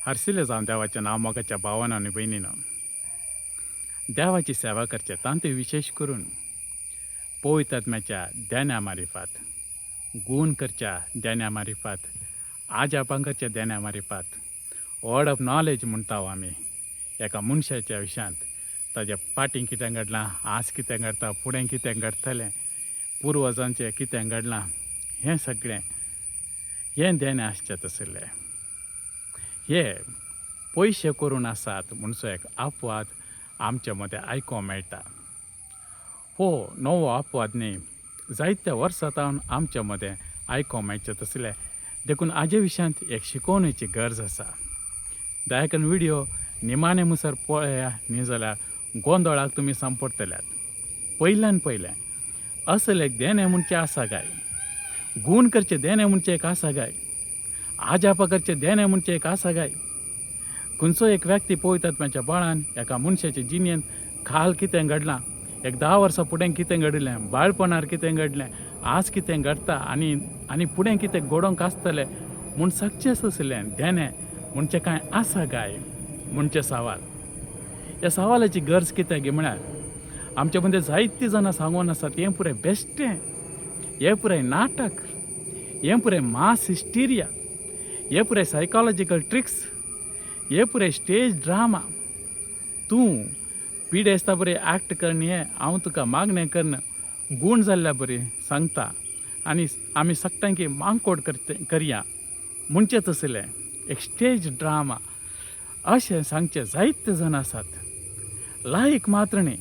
हरसिले जावन देवाचें नांव मोगाच्या भावान आनी भयणीनो देवाची सेवा करचे तांते विशेष करून पवित्र आत्म्याच्या ध्याना मारिफात गुण करच्या ध्याना मारिफात आज करच्या ध्याना मारिफात वर्ड ऑफ नॉलेज म्हणटा आमी एका मनशाच्या विशयांत ताज्या फाटीं कितें घडलां आज कितें घडटा फुडें कितें घडटलें पुर्वजांचें कितें घडलां हें सगळें हें ध्यान आसचें तसलें हे पयशे करून आसात म्हणसो एक अपवाद आमचे मदें आयकोंक मेळटा हो नवो अपवाद न्ही जायत्या वर्सां सावन आमचे मदें आयकोंक मेळचें तसलें देखून हाजे विशयांत एक शिकोवणेची गरज आसा दयाकन व्हिडियो निमाणे मुसर पळया न्ही जाल्यार गोंदळाक तुमी सांपडटल्यात पयल्यान पयलें असले देणे म्हणचे आसा काय गुण करचे देणे म्हणचे एक आसा काय आजापा करचे देणे म्हणचे एक आसा काय खंयचो एक व्यक्ती पळयतात आत्म्याच्या बळान एका मनशाच्या जिणेंत खाल कितें घडलां एक 10 वर्सां फुडें कितें घडलें बाळपणार कितें घडलें आज कितें घडटा आनी फुडें कितें घडोवंक आसतलें म्हूण सक्सेस असलें देणे म्हणचें कांय आसा काय म्हणचे सवाल ह्या सवालाची गरज कितें गे म्हळ्यार आमचे मदें जायतीं जाणां सांगून आसात हें पुरें बेश्टें हें पुरें नाटक हें पुरें मास हिस्टिरिया हे पुरे सायकॉलॉजिकल ट्रिक्स हे पुरे स्टेज ड्रामा तूं पिडे आसता बरें एक्ट करन हें हांव तुका मागणें करन गूण जाल्ल्या बरी सांगता आनी आमी सक्टांकी मांकोड करया म्हणचें तसलें एक स्टेज ड्रामा अशें सांगचे जायते जाण आसात लायक मात्र न्ही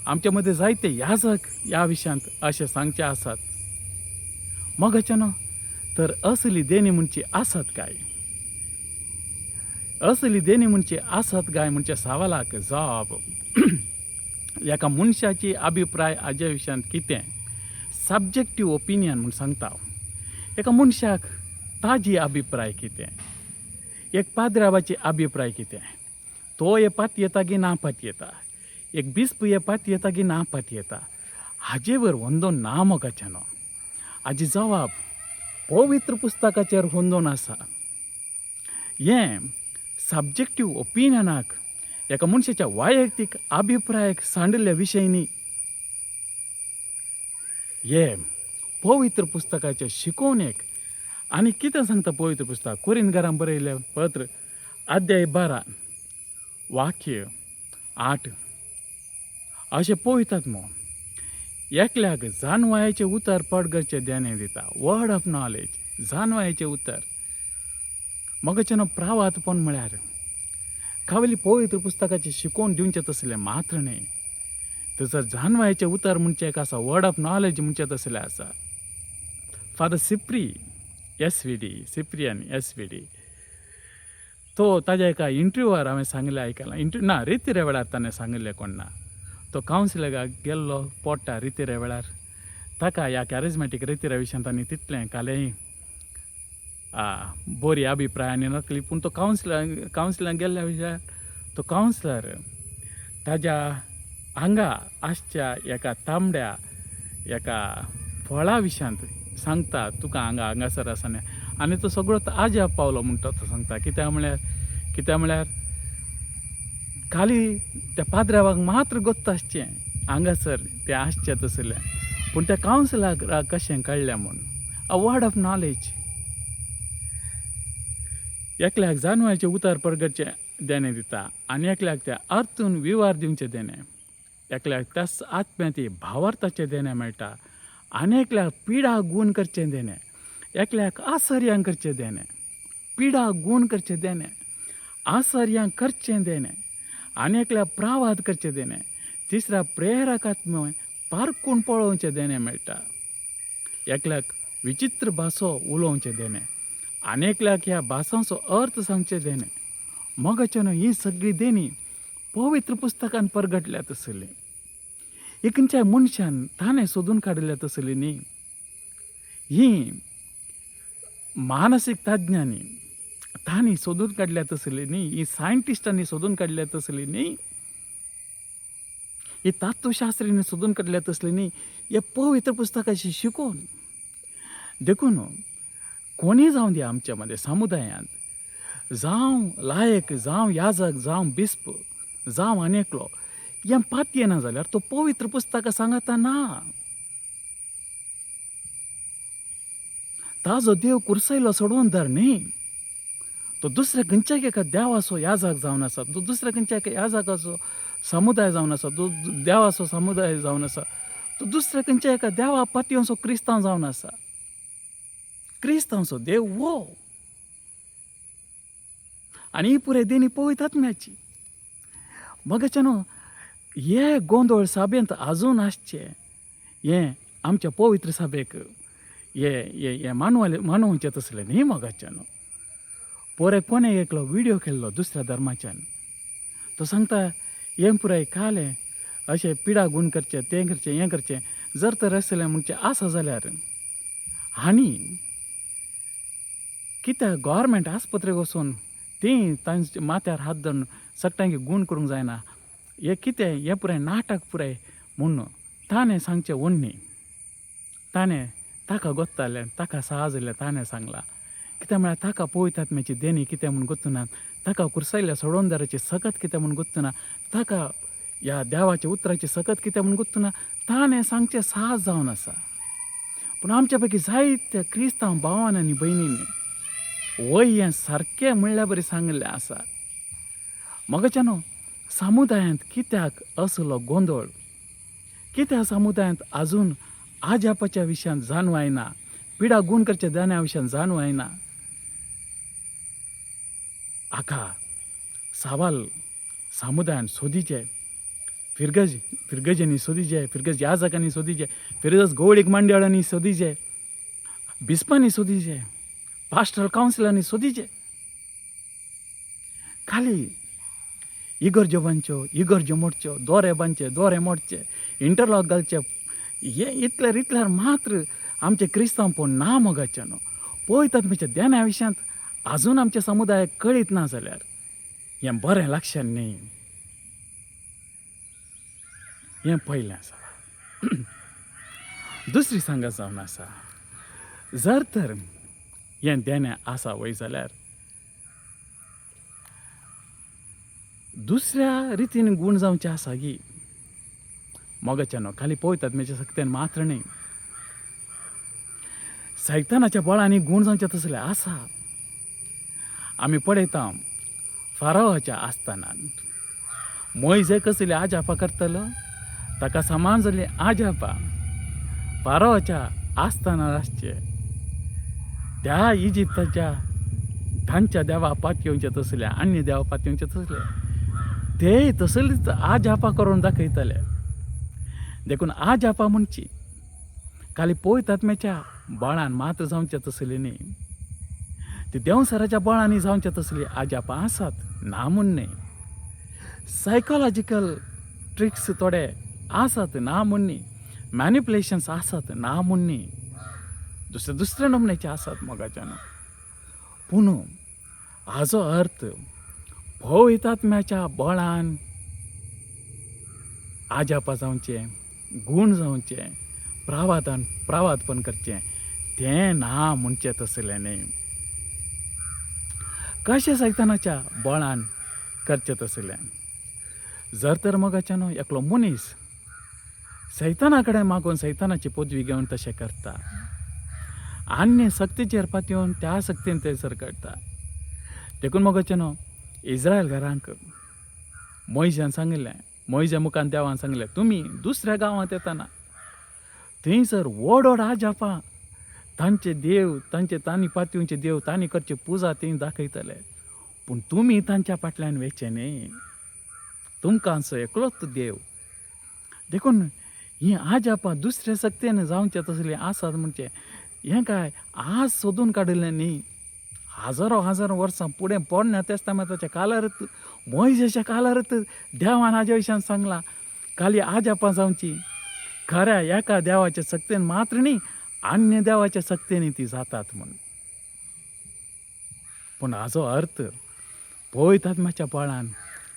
आमचे मदें जायते याजक ह्या विशयांत अशें सांगचे आसात मगच्यानो तर असली देणी म्हणची आसात काय असली देणी म्हणची आसात काय म्हणच्या सवालाक जवाब एका मनशाची अभिप्राय हाजे विशयांत कितें सब्जेक्टीव ओपिनियन म्हूण सांगता एका मनशाक ताजी अभिप्राय कितें एक पाद्रावाची अभिप्राय कितें तो हे पात येता की ना पात येता एक बिस्प हे पात येता की ना पात येता हाजे वर होंदोन ना मोगाच्यानो हाजी जवाब पवित्र पुस्तकाचेर होंदोन आसा हें सब्जेक्टीव ओपिनियनाक एका मनशाच्या वैयक्तीक अभिप्रायाक सांडिल्ल्या विशय न्ही हे पवित्र पुस्तकाचे शिकोवणेक आनी कितें सांगता पवित्र पुस्तक कोरिंथकारांक बरयलें पत्र अध्याय 12 वाक्य 8 अशें पळयतात मो एकल्याक जानवायाचें उतर पडगरचें ध्यान दिता वर्ड ऑफ नॉलेज जानवायाचें उतर मगच्यान प्रावातपण म्हळ्यार खावली पवित्र पुस्तकाचें शिकोवन दिवचें तसलें मात्र न्ही थंयसर जानवायाचें उतर म्हणचें एक आसा वर्ड ऑफ नॉलेज म्हणचें तसलें आसा फादर सिप्रियन एसवीडी तो ताज्या एका इंटरव्यूवर हांवें सांगलें आयकलां ना रिती रेवळार ताणें सांगलें कोण ना तो कावन्सिलराक गेल्लो पोडटा रिती रेवळार ताका ह्या कॅरिझमॅटीक रिती विशयांत तांणी तितलें कालेंय बरी अभिप्राय आनी नासली पूण तो कावन्सिलाक गेल्ल्या विशयार तो कावन्सिलर ताज्या हांगा आसच्या एका तांबड्या एका फळा विशयांत सांगता तुका हांगासर आसा आनी तो सगळो आजा पावलो म्हणटा तो सांगता कित्याक म्हळ्यार खाली त्या पाद्रावाक मात्र गोत्त आसचें हांगासर तें आसचें तसलें पूण त्या कावन्सिलाक कशें कळ्ळें म्हूण अ वर्ड ऑफ नॉलेज एकल्याक जानवायाचें उतर परगटचें देणें दिता आनी एकल्याक त्या अर्थून विवार दिवचें देणें एकल्याक त्या आत्म्याती भावार्थाचें देणें मेळटा आनी एकल्याक पिडा गूण करचें देणें एकल्याक आसर्यांक करचें देणें पिडा गूण करचें देणें आसर्यांक करचें देणें आनी एकल्याक प्रावाद करचें देणें तिसऱ्या प्रेरकात्म पारखून पळोवचें देणें मेळटा एकल्याक विचित्र भासो उलोवचें देणें आनी एकल्याक ह्या भासांचो अर्थ सांगचें देणें मगच्यान ही सगळीं देणी पवित्र पुस्तकान परगटल्यात आसलीं एकंच्या मनशान ताणें सोदून काडिल्ल्यात आसलीं न्ही ही मानसीक तज्ञांनी तांणी सोदून काडल्यात आसलीं न्ही ही सायंटिस्टांनी सोदून काडल्यात आसलीं न्ही ही तत्वशास्त्रींनी सोदून काडल्यात आसलीं न्ही हे पवित्र पुस्तकाची शिकोवन देखून कोणी जावं दी आमच्या मध्ये समुदायांत जावं लायक, जावं याजक, जावं बिस्प, जावं आनेकलो हें पातयें ना जाल्यार तो पवित्र पुस्तकां सांगता ना. ताजो देव कुर्सयलो सोडून धर न्ही. तो दुसऱ्या खंयच्याय एका देवाचो याजक जावन आसा, तो दुसऱ्या खंयच्या एका याजकाचो समुदाय जावन आसा, तो देवाचो समुदाय जावन आसा, तो दुसऱ्या खंयच्या एका देवा पातयेचो क्रिस्तांव जावन आसा. क्रिस्तांवचो देव वो. आनी ही पुराय देणी पवित्र आत्म्याची. मगच्यानो हे गोंदळ सभेंत आजून आसचे, हें आमच्या पवित्र सभेक हे मानवचें तसलें न्ही. मगच्यानो पोरे कोणे एकलो व्हिडिओ केल्लो दुसऱ्या धर्माच्यान. तो सांगता हें पुराय कालें अशें पिडा गूण करचें, तें करचें, हें करचें. जर तर आसलें म्हणचें आसा जाल्यार आनी कित्याक गव्हर्मेंट आस्पत्रेक वचून तीं तांच्या माथ्यार हात धरून सगळ्यांक गूण करूंक जायना. हें कितें हें पुराय नाटक पुराय म्हूण ताणें सांगचें वडनी. ताणें ताका गोत्तालें, ताका साहजिल्लें ताणें सांगलां. कित्याक म्हळ्यार ताका पवित्र आत्म्याची देणी कितें म्हूण गुर्तुना, ताका कुर्सायल्या सोडोनदाराची सकत कितें म्हूण गुर्तुना, ताका ह्या देवाच्या उतराची सकत कितें म्हूण गुर्तुना. ताणें सांगचें साहज जावन आसा. पूण आमच्या पैकी जायत्या क्रिस्तांव भावान आनी भयणींनी वय हें सारकें म्हणल्यार बरें सांगलें आसा. मगच्यानो समुदायांत कित्याक असलो गोंदळ, कित्याक समुदायांत आजून आजापाच्या विशयान जाणू आयना, पिडा गूण करच्या देण्या विशयान जाणू आयना. हाका सवाल समुदायान सोदिचें. फिरगजेंनी सोदिचें, फिरगज याजकांनी सोदिचें, फिरगज गवळीक मंडळांनी सोदिचें, बिस्पांनी सोदिचें, पास्टरल कावन्सिलांनी सोदिचें. खाली इगर्ज्यो बांदच्यो, इगर्ज्यो मोडच्यो, दोरे बांदचे, दोरे मोडचे, इंटरलॉक घालचे, हे इतल्यार मात्र आमचे क्रिस्तांव पूण ना. मगच्यानो पळयतात आत्म्याच्या देण्या विशयांत आजून आमच्या समुदायाक कळीत ना जाल्यार हें बरें लक्षात न्ही. हें पयलें आसा. दुसरी सांगत जावन आसा, जर तर हें देणें आसा वय जाल्यार दुसऱ्या रितीन गूण जावचें आसा की. मगच्यानो खाली पळयतात आत्म्याच्या सक्तीन मात्र न्ही, सैतानाच्या बळांनी गूण जावचें तसलें आसा. आमी पळयता फारावाच्या आस्थानांत मोइजे कसली आजापां करतलो, ताका समान जाल्ली आजापां फारावाच्या आस्थानांत आसचे. त्या इजिप्ताच्या तांच्या देवा पातयेवचे तसले, अन्य देवा पातयेवचे तसले, ते तसलीच आजापां करून दाखयतले. देखून आजापां म्हणची खाली पवित्र आत्म्याच्या बळान मात्र जावचें तसलें न्ही. ती देवसराच्या बळांनी जावचें तसलीं आजापां आसात, ना म्हूण न्ही. सायकोलॉजिकल ट्रिक्स थोडे आसात, ना म्हूण न्ही. मॅनिप्युलेशन्स आसात, ना म्हूण न्ही. दुसऱ्या नमन्याचे आसात. मगच्यानो पूण हाजो अर्थ पवित्र आत्म्याच्या बळान आजापां जावचें, गूण जावचें, प्रावादपण करचें तें ना म्हणचें तसलें न्ही. कशें सैतानाच्या बळान करचें तसलें. जर तर मगच्यानो एकलो मनीस सैताना कडेन मागून सैतानाची पदवी घेवन तशें करता, अन्य सक्तीचेर पातयेवन त्या सक्तीन थंयसर करता. देखून मगच्यानो इस्रायल घरांक मोइजान सांगिल्लें, मोइजा मुखान देवान सांगिल्लें, तुमी दुसऱ्या गांवांत येताना थंयसर व्हड व्हड आजापां तांचे देव, तांणी पातयेवचे देव, तांणी करची पुजा थंय दाखयतले. पूण तुमी तांच्या फाटल्यान वयचे न्ही. तुमकां आमचो एकलोच देव. देखून हीं आजापां दुसऱ्या सक्तीन जावचें तसलीं आसात म्हणचें हें काय आज सोदून काडिल्लें न्ही. हजारो वर्सां फुडें पोरण्या तेस्तामेंताच्या कालारच, मोइजेच्या कालारच देवान हाज्या विशयान सांगलां. खाली आजापां जावचीं खऱ्या एका देवाच्या सक्तीन मात्र न्ही, अन्य देवाच्या सक्तीन ती जातात म्हूण. पूण हाजो अर्थ पवित्र आत्म्याच्या बळान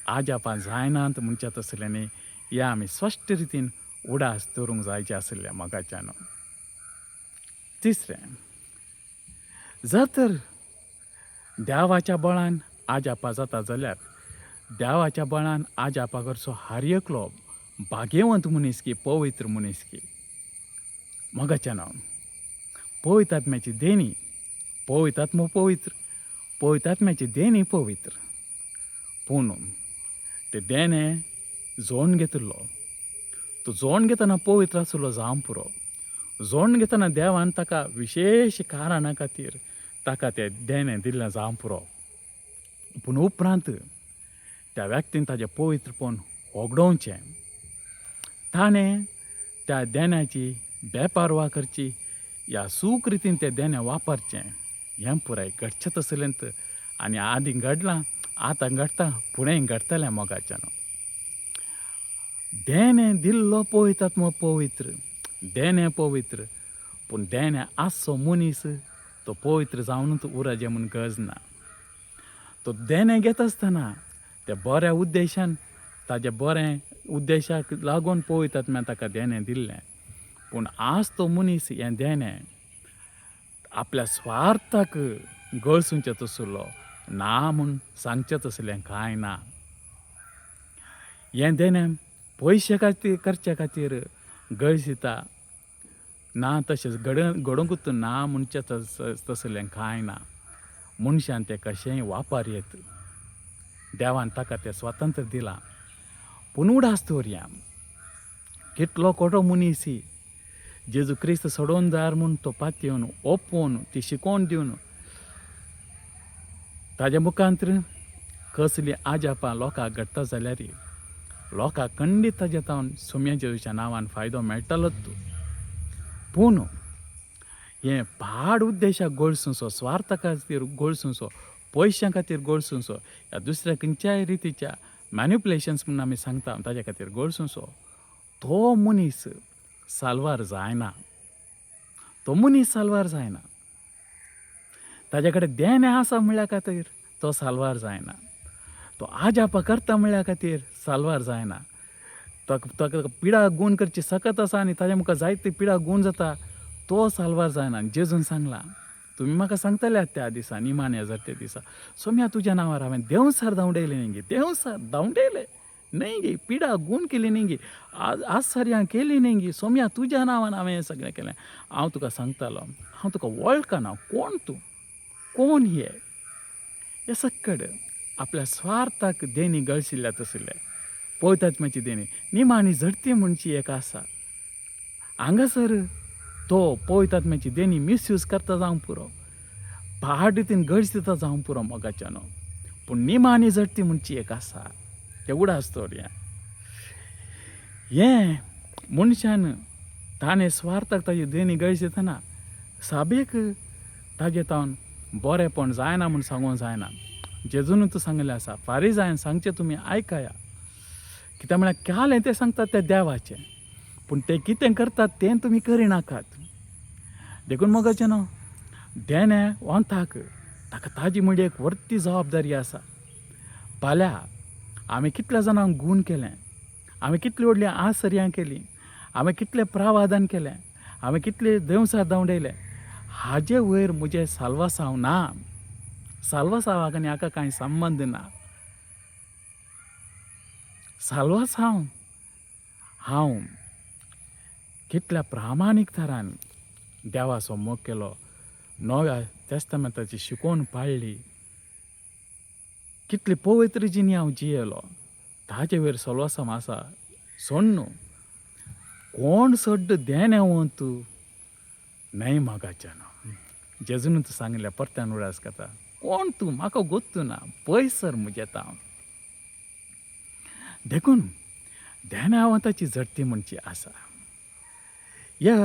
आजापां जायनात म्हणचें तसलें न्ही. हें आमी स्पश्ट रितीन उडास दवरूंक जायचें आसलें. मगाच्यान तिसरें, जर तर देवाच्या बळान आज आपा जाता जाल्यार देवाच्या बळान आज आपा कडचो हर एकलो भाग्यवंत मनीस की पवित्र मनीस की मोगाचें नांव पवित्र आत्म्याची देणी पवित्र आत्मो पवित्र पवित्र आत्म्याची देणी पवित्र पूण ते देणें जोडून घेतिल्लो तो जोडून घेतना पवित्र आसलो जावं पुरो जोडून घेतना देवान ताका विशेश कारणा खातीर ताका तें देणें दिल्लें जावं पुरो पूण उपरांत त्या व्यक्तीन ताजें पवित्रपण वगडोवचें ताणें त्या देण्याची बेपारवा करची ह्या सूख रितीन तें देणें वापरचें हें पुराय घडचें तसलेंत आनी आदीं घडलां आतां घडटा फुडें घडटलें मोगाचें देणें दिल्लो पवित्र आत्मो पवित्र देणें पवित्र पूण देणें आसचो मनीस तो पवित्र जावनूच उरजे म्हूण गरज ना तो देणें घेता आसतना त्या बऱ्या उद्देशान ताज्या बऱ्या उद्देशाक लागून पवित्र आत्म्यान ताका देणें दिल्लें पूण आज तो मनीस हें देणें आपल्या स्वार्थाक गळसूंचें तसलो ना म्हूण सांगचें तसलें कांय ना हें देणें पयशे खातीर करचे खातीर गळसिता ना तशेंच घडोवंकूच ना म्हणचें तसलें कांय ना मनशान तें कशेंय वापर येत देवान ताका तें स्वातंत्र्य दिलां पूण उडास दवरया कितलो खोटो मनीस जेजू क्रिस्त सोडोवन जार म्हूण तो पातयेवन ओपोवन ती शिकोवन दिवन ताज्या मुखांतर कसली आजापां लोकांक घडटा जाल्यार लोकांक खंडीत ताजे तावन सुम्या जेजूच्या नांवान फायदो मेळटलोच पूण हें पाड उद्देशाक गळसूंचो स्वार्था खातीर गळसूंचो पयशां खातीर गळसूंचो ह्या दुसऱ्या खंयच्याय रितीच्या मॅन्युप्युलेशन्स म्हणून आमी सांगता ताजे खातीर गळसूंचो तो मनीस साल्वार जायना तो मनीस साल्वार जायना ताजे कडेन देणें आसा म्हणल्या खातीर तो साल्वार जायना तो आजापा करता म्हणल्या खातीर साल्वार जायना ताका पिडा गूण करची सकत आसा आनी ताज्या मुखार जायती पिडा गूण जाता तो साल्वार जायना जेजून सांगलां तुमी म्हाका सांगतले त्या दिसा निमाणे जर ते दिसा सोम्या तुज्या नांवार हांवें देंवसार धांवडयले न्ही गे देंवसार धांवडयले न्ही गे पिडा गूण केली न्ही गे आश्चर्यां केली न्ही गे सोम्या तुज्या नांवान हांवें हें सगळें केलें हांव तुका सांगतालो हांव तुका वळखना कोण तूं कोण हे सकड आपल्या स्वार्थाक देणी गळशिल्ल्या तसले पवित्र आत्म्याची देणी निमाणी झडती म्हणची एक आसा हांगासर तो पवित्र आत्म्याची देणी मिसयूज करता जावं पुरो पाड रितीन गळसिता जावं पुरो मोगाच्यानो पूण निमाणी झडती म्हणची एक आसा तें उडास दवरया हें मनशान ताणें स्वार्थाक ताजी देणी गळसितना साबेक ताजे तावन बरेंपण जायना म्हूण सांगूंक जायना जेजूनच सांगलें आसा फारीजायन सांगचें तुमी आयकया कित्याक म्हळ्यार केलें तें सांगतात तें देवाचें पूण तें कितें करतात तें तुमी करिनाकात देखून मोगाचें देणें वंताक ताका ताजी म्हणजे एक व्हडली जबाबदारी आसा फाल्यां हांवें कितल्या जाणांक गूण केलें हांवें कितलीं व्हडलीं आसर्यां केलीं हांवें कितलें प्रावादन केलें हांवें कितले देंवसार धांवडयले हाजे वयर म्हजें साल्वासांव ना साल्वासांवाक आनी हाका कांय संबंद ना साल्वासांव हांव कितल्या प्रामाणीक तरान देवाचो मोग केलो नव्या तेस्तामेंताची शिकोवन पाळ्ळी कितली पवित्र जिणी हांव जियेलो ताजे वयर साल्वासांव आसा सोड न्हू कोण सड्ड देणेवंत न्हय मोगाचें जेजूनच सांगलें परत्यान उडास करता कोण तूं म्हाका गोत्तू ना पयसर म्हजें तांव देखून देण्यावंताची झडती म्हणची आसा ह्या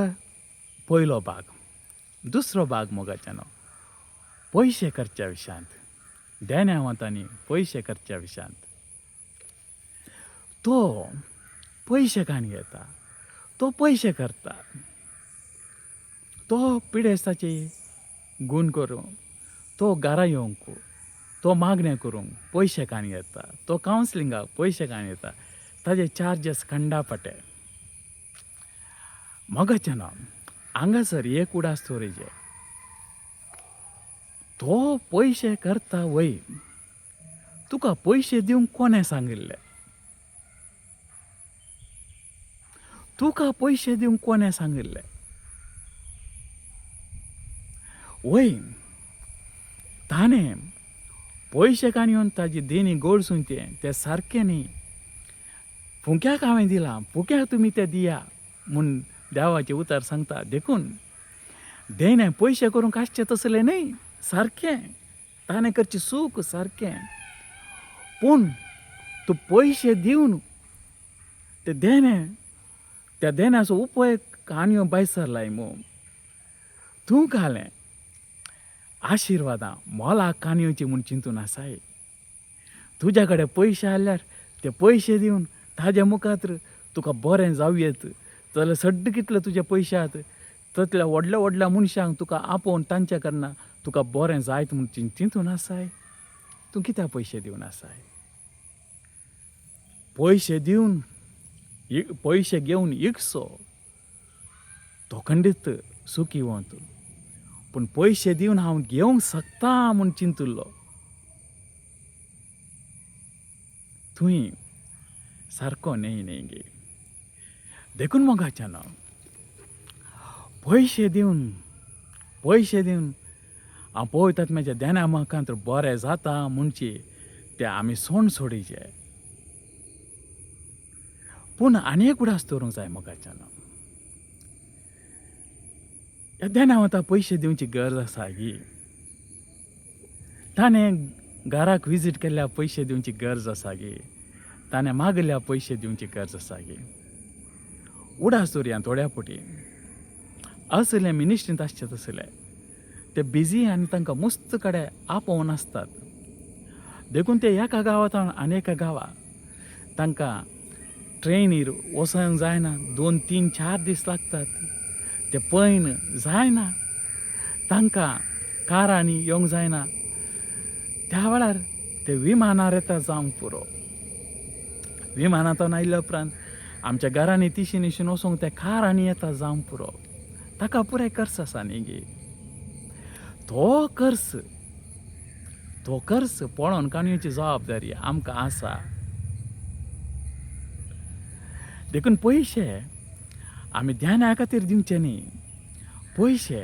पयलो भाग दुसरो भाग मोगाचें पयशे करच्या विशयांत देण्यावंतांनी पयशे करच्या विशयांत तो पयशे काण घेता तो पयशे करता तो पिडेस्ताची गूण करूंक तो घरा येवंक तो मागणें करूंक पयशे काण घेता तो कावन्सिलिंगाक पयशे काण घेता ताजे चार्जीस खंडापटे मोगाचें हांगासर एक उडास दवरिजे तो पयशे करता वय तुका पयशे दिवंक कोणें सांगिल्ले? तुका पयशे दिवंक कोणें सांगिल्ले? वय ताणें पयशे काणयोन ताजी देणी गोडसून ते सारकें न्ही. फुक्याक हांवें दिलां, फुक्याक तुमी ते दिया म्हूण देवाचें उतर सांगता. देखून देणे पयशे करूंक आसचे तसलें न्ही, सारकें ताणें करचें सूख सारकें. पूण तूं पयशे दिवन त्या देण्याचो उपेग काणयो भायर सरलाय मू. तूं घालें आशिर्वादां मोलाक काणयोची म्हूण चिंतून आसाय. तुज्या कडेन पयशे आसल्यार ते पयशे दिवन ताजे मुखार तुका बरें जावं येत जाल्यार सड्ड कितले तुजे पयशे आहात ततल्या व्हडल्या व्हडल्या मनशांक तुका आपोवन तांचे कडना तुका बरें जायत म्हूण चिंतून आसाय. तूं कित्याक पयशे दिवन आसाय? पयशे घेवन इकसो तो खंडीत सुखी वंत. पूण पयशे दिवन हांव घेवंक शकता म्हूण चिंतुल्लो थंय सारको न्ही गे. देखून मोगाच्यान पयशे दिवन हांव पळयतात म्हाज्या देण्या मुखांत बरें जाता म्हणचे ते आमी सोण सोडिचे. पूण आनी एक उडास दवरूंक जाय मोगाच्यान. ह्या देण्याक आतां पयशे दिवची गरज आसा गी. ताणें घराक विजीट केल्ल्या पयशे दिवची गरज आसा गी. ताणें मागल्या पयशे दिवची गरज आसा गी. उडास दवरया थोड्या फावटी असले मिनिस्ट्रींत आसचे तसले ते बिजी आनी तांकां मस्त कडेन आपोवन आसतात. देखून ते एका गांवांतल्यान आनी एका गांवां तांकां ट्रेनीर वचूंक जायना. 2, 3, 4 दीस लागतात. ते पयन जायना. तांकां कारांनी येवंक जायना. त्या वेळार ते विमानार येता जावंक पुरो. विमानांतल्यान आयिल्ल्या उपरांत आमच्या घरांनी तिशीन इशीन वचोंक ते कारांनी येता जावंक पुरो. ताका पुराय खर्च आसा न्ही गे. तो खर्च पळोवन काणयोची जबाबदारी आमकां आसा. देखून पयशे आमी देण्या खातीर दिवचे न्ही. पयशे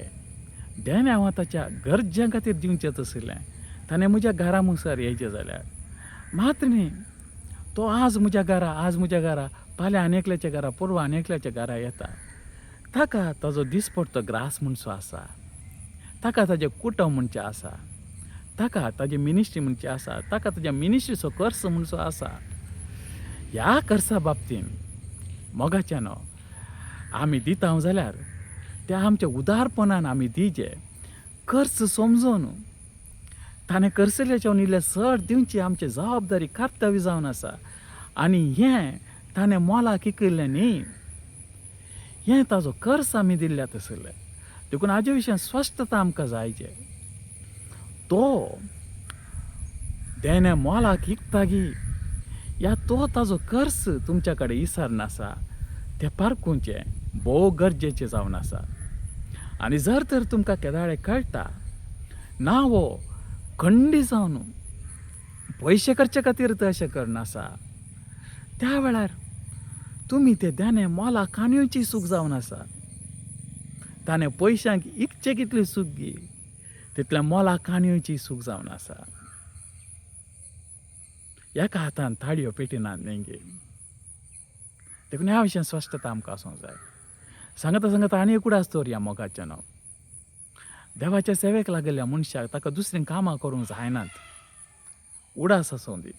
देण्या वा ताच्या गरजे खातीर दिवचे तसलें. ताणें म्हज्या घरा मुखार येयचें जाल्यार मात्र न्ही. तो आज म्हज्या घरा फाल्यां आनी एकल्याच्या घरा परवां आनी एकल्याच्या घरा येता. ताका ताजो दिसपडटो ग्रास म्हणचो आसा. ताका ताजें कुटुंब म्हणचें आसा. ताका ताजी मिनिस्ट्री म्हणची आसा. ताका ताज्या मिनिस्ट्रीचो खर्च म्हणचो आसा. ह्या खर्चा बाबतीन मोगाच्यान आमी दिता जाल्यार ते आमच्या उदारपणान आमी दिजे. खर्च समजून ताणें खर्चल्याच्यान इल्लें चड दिवची आमची जबाबदारी कर्तव्य जावन आसा. आनी हें ताणें मोलाक इकयल्लें न्ही. हें ताजो खर्च आमी दिल्ल्या तसलें. देखून हाजे विशयान स्पश्टता आमकां जायचे. तो देणे मोलाक इकता गी या तो ताजो खर्च तुमच्या कडेन इसरना आसा तें पारखुचें भोव गरजेचें जावन आसा. आनी जर तर तुमकां केदाळे कळटा ना वो खंडी जावन पयशे करचे खातीर तशें करनासा त्या वेळार तुमी ते देणे मोलाक काणयोची सूख जावन आसा. ताणें पयशांक इकचे कितली सूख गी तितल्या मोलाक काणयोची सूख जावन आसा. एका हातान थाळयो पेटिनात न्ही गे. देखून ह्या विशयान स्पश्टता आमकां आसूंक जाय. सांगता आनी एक उडास दवरया मोगाच्यान. देवाच्या सेवेक लागिल्ल्या मनशाक ताका दुसरीं कामां करूंक जायनात. उडास आसूं दी.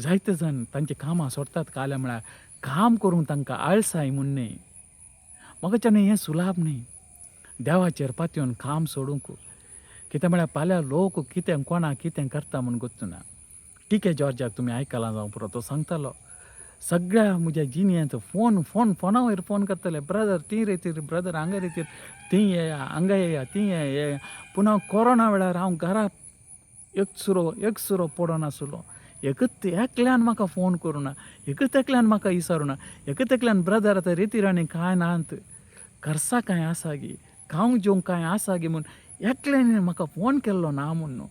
जायते जण तांची कामां सोडतात काले म्हळ्यार काम करूंक तांकां आळसाय म्हूण न्ही. मोगाच्यान हें सुलाभ न्ही. देवाचेर पातयेवन काम सोडूंक कितें म्हळ्यार फाल्यां लोक कितें कोणाक कितें करता म्हूण गोत्तू ना. टिके जॉर्जाक तुमी आयकलां जावं पुरो. तो सांगतालो सगळ्या म्हज्या जिणेंत फोना वयर फोन करतले. ब्रदर ती रेतीर ब्रदर हांगा रेतीर ती येया हांगा येया ती येया. पुना कोरोना वेळार हांव घरा एक सुरो पडो नासलो. एकल्यान म्हाका फोन करूं ना. एकल्यान म्हाका विचारूं ना. एकल्यान ब्रदर आतां रेतीर आनी कांय नात. खर्चा कांय आसा गी खावंक जेवंक कांय आसा गी म्हूण एकल्याने म्हाका फोन केल्लो ना म्हणून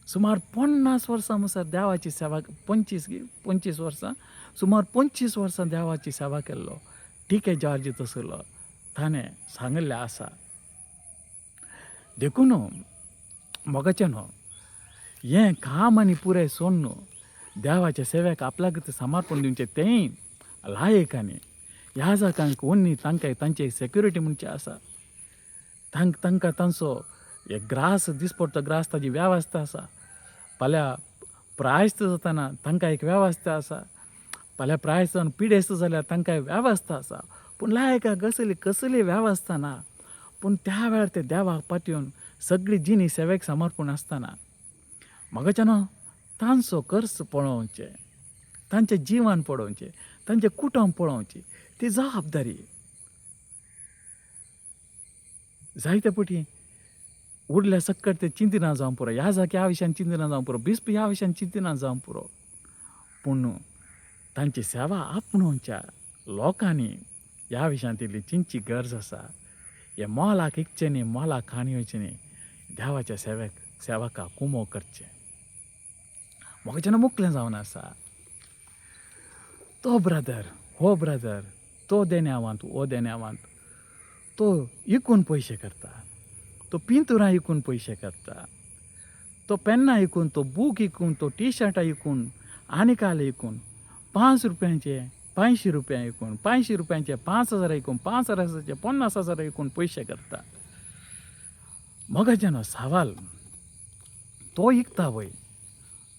सुमार 50 वर्सां म्हणसर देवाची सेवा 25 वर्सां सुमार 25 वर्सां देवाची सेवा केल्लो टी.के. जॉर्ज तसलो ताणें सांगलें आसा. देखून मोगाचें न्हू हें काम आनी पुराय सोड न्हू देवाच्या सेवेक आपल्याक समर्पण दिवचें तेंय लायक आनी ह्या जागांक ओन्नी तांकां तांचे सेक्युरिटी म्हणचे आसा. तांकां तांचो एक ग्रास दिसपडटो ग्रास ताजी वेवस्था आसा. फाल्यां प्रायस्त जाताना तांकां एक वेवस्था आसा. फाल्यां प्रायस्त जावन पिडेस्त जाल्यार तांकां वेवस्था आसा. पूण लायकाक कसली वेवस्था ना. पूण त्या वेळार ते देवाक पातयेवन सगळी जिणी सेवेक समर्पण आसतना मोगाचें तांचो कर्स पळोवचें, तांचें जिवन पळोवचें, तांचें कुटुंब पळोवचें ती जबाबदारी. जायते फावटी उरल्या सकट ते चिंतना जावं पुरो, ह्या ह्या विशयान चिंतना जावं पुरो, बिस्प ह्या विशयान चिंतना जावं पुरो. पूण तांची सेवा आपणोवच्या लोकांनी ह्या विशयान तितली चिंतची गरज आसा. हे मोलाक इकचें न्ही, मोलाक खाणयोचें न्ही, देवाच्या सेवकाक कुमो करचें. मोगाचें मुखलें जावन आसा. तो ब्रदर हो ब्रदर, तो देण्यावंत हो देण्यावंत, तो इकून पयशे करता, तो पिंतुरां इकून पयशे करता, तो पेन्नां इकून, तो बूक इकून, तो टी शर्टां इकून, आनिकाल इकून 5 रुपयांचे 500 रुपया इकून, 500 रुपयांचे 5,000 इकून, 5,000चे 50,000 इकून पयशे करता. मोगाचें सवाल तो इकता वय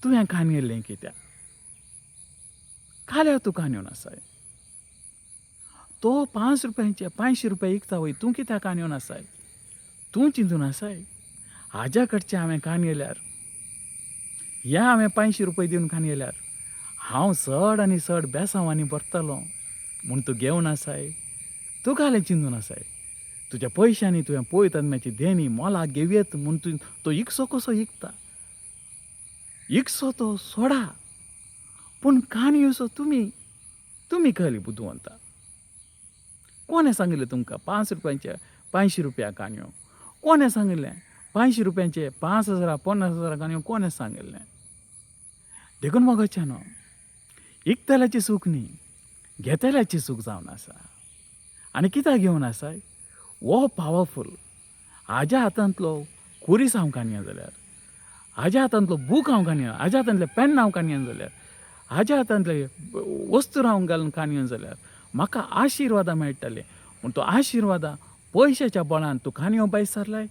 तुवें कांयल्लें कित्याक? काल्यार तूं कांदून आसाय. तो 5 रुपयांचे 500 रुपया इकता वय तूं कित्याक कांदून आसाय? तूं चिंतून आसाय हाज्या कडचें हांवें कांदयल्यार, ह्या हांवें 500 रुपया दिवन कांदयल्यार हांव चड आनी चड बेसांवांनी भरतलों म्हूण तूं घेवन आसाय. तूं कालें चिंतून आसाय तुज्या पयशांनी तुवें पळयत आदम्याची देणी मोलाक घेवयेत म्हूण तो इकसो कसो इकता. इकसो तो सोडा, पूण काणयोचो तुमी कहली बुदवंता. कोणें सांगिल्लें तुमकां 5 रुपयांचे 500 रुपया काणयो? कोणें सांगिल्लें 500 रुपयांचे 5,000 50,000 काणयो? कोणें सांगिल्लें? देखून मोगाचें न्हू इकतल्याची सूख न्ही, घेतल्याची सूख जावन आसा. आनी कित्याक घेवन आसाय? वो पावरफूल. हाज्या हातांतलो कुरीस हांव काणया जाल्यार, हाज्या हातांतलो बूक हांव काणया, हाज्या हातांतले पेन हांव काणयन जाल्यार, हाज्या हातांतले वस्तू हांव घालून काणयन जाल्यार म्हाका आशिर्वादां मेळटले. पूण तो आशिर्वादां पयशाच्या बळान तूं काणयो भायर सरलाय,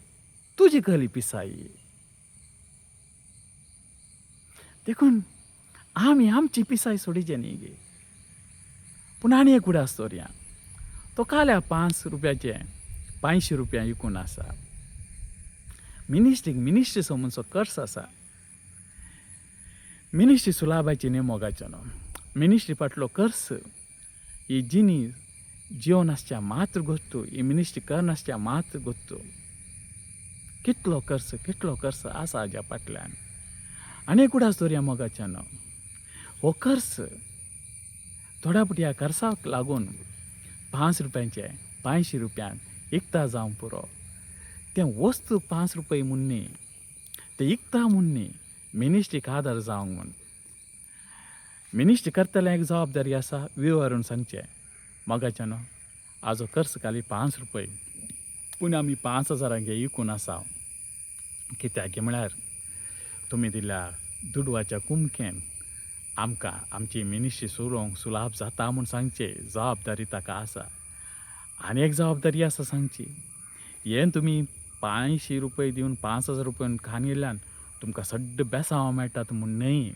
तुजी कहली पिसायी. देखून आमी आमची पिसाय सोडिचें न्ही गे. पूण आनी एक उडा स्टोरया. तो काल्या 5 रुपयाचे 500 रुपया इकून आसा. मिनिस्ट्री समोरचो कर्स आसा. मिनिस्ट्री सुलाबाची न्ही मोगाचें न्हू. मिनिस्ट्री फाटलो कर्स ही जिनी जिवन आसच्या मात्र गोश्टू, ही मिनिस्ट्री करनासच्या मात्र गोश्टू. कितलो कर्स आसा हाज्या फाटल्यान. आनी एक उडा स्टोरया मोगाचें न्हू. हो कर्स थोड्या फावटी ह्या कर्साक लागून 5 रुपयांचे 500 रुपयान इकता जावं पुरो. तें वस्तू 5 रुपया म्हूण न्ही, तें इकता म्हूण न्ही, मिनिस्ट्रीक आदार जावंक म्हूण. मिनिस्ट्री करतल्या एक जबाबदारी आसा, विवरून सांगचें मोगाचें न्हू. हाजो कर्स खाली 5 रुपया, पूण आमी 5,000 इकून आसा. कित्याक म्हळ्यार तुमी दिल्या दुडवाच्या कुमकेन आमकां आमची मिनिस्ट्री सुरोवंक सुलाभ जाता म्हूण सांगचें जबाबदारी ताका आसा. आनी एक जबाबदारी आसा सांगची, हें तुमी 500 रुपया दिवन 5,000 रुपयान कांदयल्यान तुमकां सड्ड बेसांवां मेळटात म्हूण न्हय,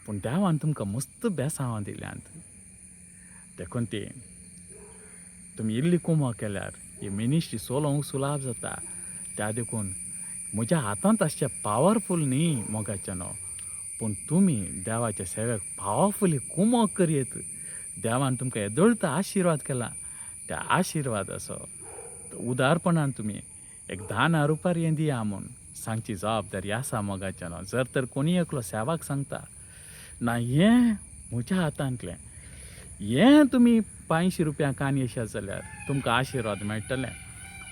पूण देवान तुमकां मस्त बेसांवां दिल्यांत. देखून ती तुमी इल्ली कुमो केल्यार ही मिनिस्ट्री चलोवंक सुलाभ जाता. त्या देखून म्हज्या हातांत आसचें पावरफूल न्ही मोगाचें न्हू, पूण तुमी देवाच्या सेवेक पावरफुली कुमो करयेत. देवान तुमकां येदोळता आशिर्वाद केला, त्या आशिर्वादाचो उदारपणान तुमी एक 10 रुपया हें दिया म्हूण सांगची जबाबदारी आसा मोगाचें न्हू. जर तर कोणी एकलो सेवाक सांगता ना हें म्हज्या हातांतलें, हें तुमी 500 रुपया कांदयशात जाल्यार तुमकां आशिर्वाद मेळटलें.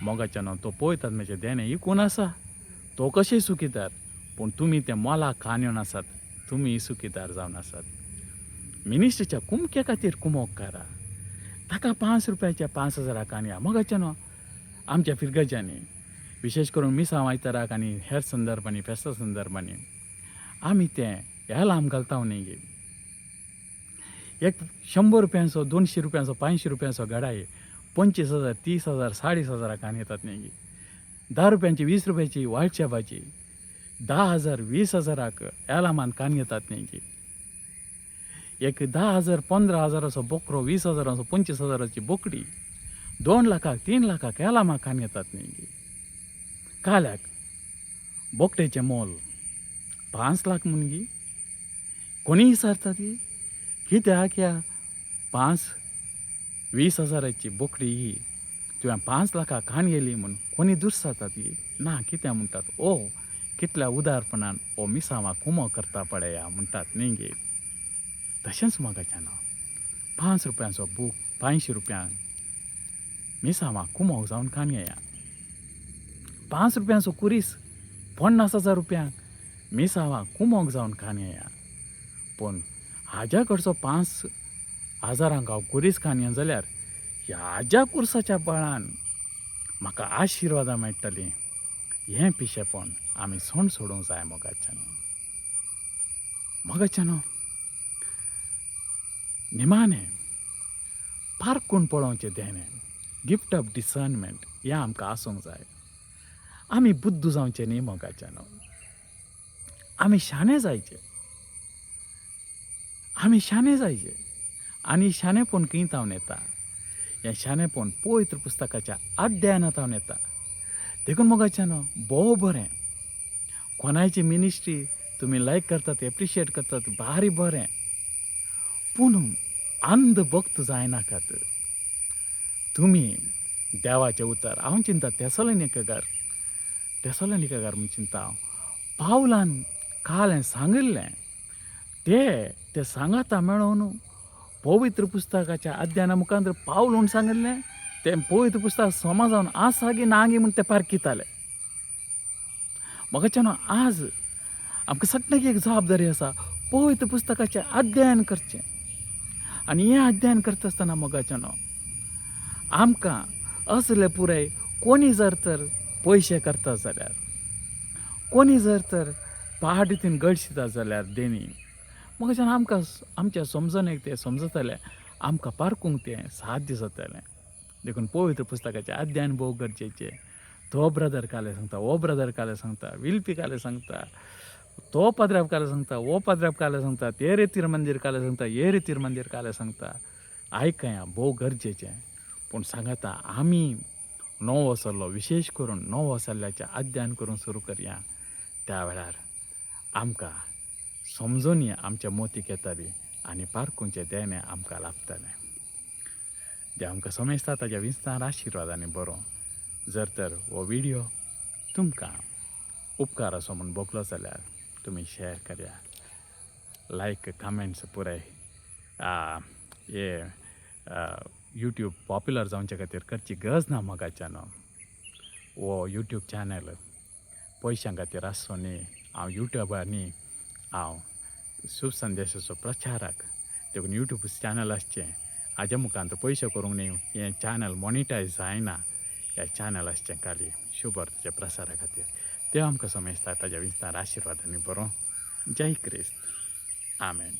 मोगाच्यान तो पळयतात म्हजे देणे इकून आसा तो कशें सुखीदार पूण तुमी ते मोलाक कांदिवन आसात तुमी सुखीदार जावन आसात मिनिस्टरच्या कुमके खातीर कुमोक करा ताका 5 रुपयाच्या 5,000 कांदया मोगाच्यान आमच्या फिरगज्यांनी विशेश करून मिसांव आयताराक आनी हेर संदर्भांनी फेस्ता संदर्भांनी आमी ते लांब घालता न्ही एक 100 रुपयांचो 200 रुपयांचो 500 रुपयांचो घडाये 25,000 30,000 40,000 कान येतात न्ही 10 रुपयांची 20 रुपयाची वायटच्या भाजी 10,000 20,000 लांबान कान येतात न्ही एक 10,000 15,000 बोकरो 20,000 25,000 बोकडी 2 लाखाक 3 लाखाक लांबा कान येतात न्ही काल्याक बोकडेचें मोल 5 लाख मुनगी कोणी विचारता ती कित्याक ह्या 20,000 बोकडी ही तुवें 5 लाखाक कान गेली म्हूण कोणी दुरसाता ती ना कित्याक म्हणटात ओ कितल्या उदारपणान ओ मिसांवाक कुमो करता पळया म्हणटात न्ही गे तशेंच मोगाच्यान 5 रुपयांचो बूक 500 रुपयांक मिसांवाक कुमो जावन कान येया 5 रुपयांचो कुरीस 50,000 रुपयांक मिसांवाक कुमोक जावन कान येया पूण हाज्या कडचो 5,000 हांव कुरीस कानया जाल्यार ह्या कुर्साच्या बळान म्हाका आशिर्वादां मेळटलीं हें पिशेपण आमी सोण सोडूंक जाय मोगाच्यान निमाणें पारखून पळोवचें देणें गिफ्ट ऑफ डिसर्नमेंट हें आमकां आसूंक जाय आमी बुद्ध जावचें न्ही मोगाच्यान आमी शाणे जायचे आनी शाणेपण किंतावन येता हें शाणेपण पवित्र पुस्तकाच्या अध्ययनांतावन येता देखून मोगाच्यान भोव बरें कोणाची मिनिस्ट्री तुमी लायक करतात एप्रिशिएट करतात भारी बरें पूण अंध भक्त जायनाकात तुमी देवाचें उतर हांव चिंता तेसलोनिकेकार म्हूण चिंता हांव पावलान काल सांगिल्लें ते सांगाता मेळोवन पवित्र पुस्तकाच्या अध्ययना मुखार पावल म्हूण सांगिल्लें तें पवित्र पुस्तक समाजावन आसा गी ना गी म्हूण ते पारखिताले मोगाच्यान आज आमकां सगळ्यांक एक जबाबदारी आसा पवित्र पुस्तकाचें अध्ययन करचें आनी हें अध्ययन करता आसतना मोगाच्यान आमकां असले पुराय कोणी जर तर पयशे करता जाल्यार कोणी जर तर पहाटीन गडशिता जाल्यार देणी मोगाच्यान आमकां आमच्या समजणेक तें समजतलें आमकां पारखूंक तें साध्य जातलें देखून पवित्र पुस्तकाचें अध्ययन भोव गरजेचें तो ब्रदर काले सांगता वो ब्रदर काले सांगता विलपी काले सांगता तो पाद्र्याप काले सांगता वो पाद्र्याप काले सांगता ते रेतीर मंदीर काले सांगता हे रेतीर मंदीर काले सांगता आयकया भोव गरजेचें पूण सांगता आमी णव वसरलो विशेश करून णव वसरल्याचें अध्ययन करून सुरू करया त्या वेळार आमकां समजून आमच्या मोतीक येताली आनी पारखूंचें देणें आमकां लाभतलें जे आमकां समजता ताच्या विस्तार आशिर्वादांनी बरो जर तर हो व्हिडिओ तुमकां उपकार असो म्हूण भोगलो जाल्यार तुमी शेअर करया लायक कमेंट्स पुराय हे यूट्यूब पॉप्युलर जावचे खातीर करची गरज ना मोगाच्यान हो यूट्यूब चॅनल पयशां खातीर आसचो न्ही हांव यूट्यूबार न्ही हांव शुभ संदेशाचो प्रचारक देखून यूट्यूब चॅनल आसचें हाज्या मुखांत पयशे करूंक न्ही हें चॅनल मॉनिटायज जायना हें चॅनल आसचें खाली शुभ अर्थाच्या प्रसारा खातीर ते आमकां समजता ताच्या विस्तार आशिर्वादांनी बरो जय क्रिस्त आमेन.